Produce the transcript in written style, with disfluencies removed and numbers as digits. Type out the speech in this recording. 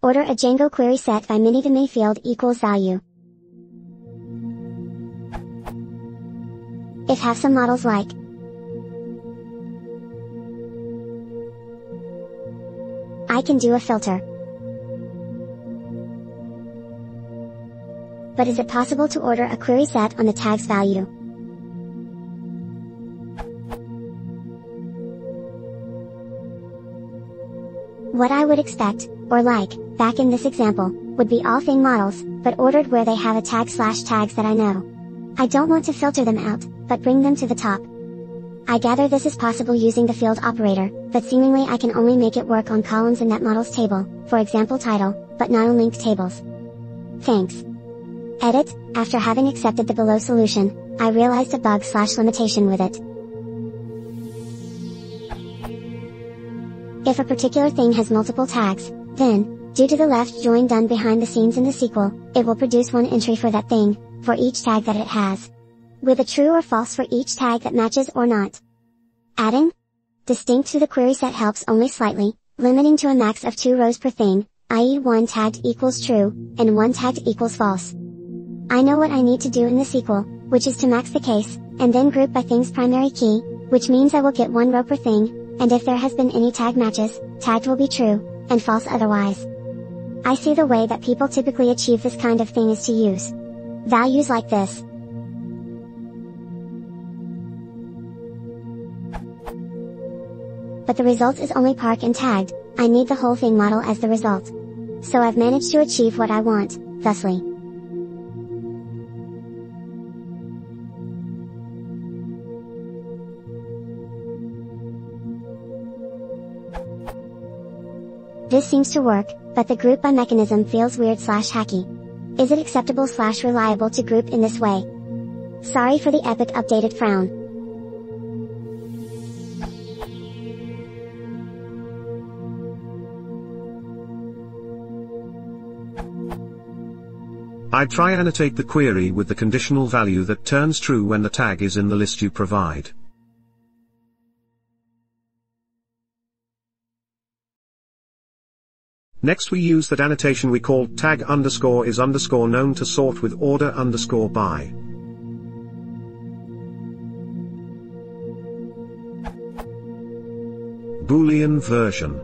Order a Django query set by ManyToManyField equals value. If have some models like I can do a filter. But is it possible to order a query set on the tag's value? What I would expect, or like, back in this example, would be all thing models, but ordered where they have a tag/tags that I know. I don't want to filter them out, but bring them to the top. I gather this is possible using the field operator, but seemingly I can only make it work on columns in that model's table, for example title, but not on linked tables. Thanks. Edit, after having accepted the below solution, I realized a bug/limitation with it. If a particular thing has multiple tags, then, due to the left join done behind the scenes in the SQL, it will produce one entry for that thing, for each tag that it has. With a true or false for each tag that matches or not. Adding? Distinct to the query set helps only slightly, limiting to a max of 2 rows per thing, i.e. one tagged equals true, and one tagged equals false. I know what I need to do in the SQL, which is to max the case, and then group by thing's primary key, which means I will get 1 row per thing, and if there has been any tag matches, tagged will be true, and false otherwise. I see the way that people typically achieve this kind of thing is to use values like this. But the result is only park and tagged, I need the whole thing model as the result. So I've managed to achieve what I want, thusly. This seems to work, but the group by mechanism feels weird/hacky. Is it acceptable/reliable to group in this way? Sorry for the epic updated frown. I try annotate the query with the conditional value that turns true when the tag is in the list you provide. Next we use that annotation we called tag underscore is underscore known to sort with order underscore by. Boolean version.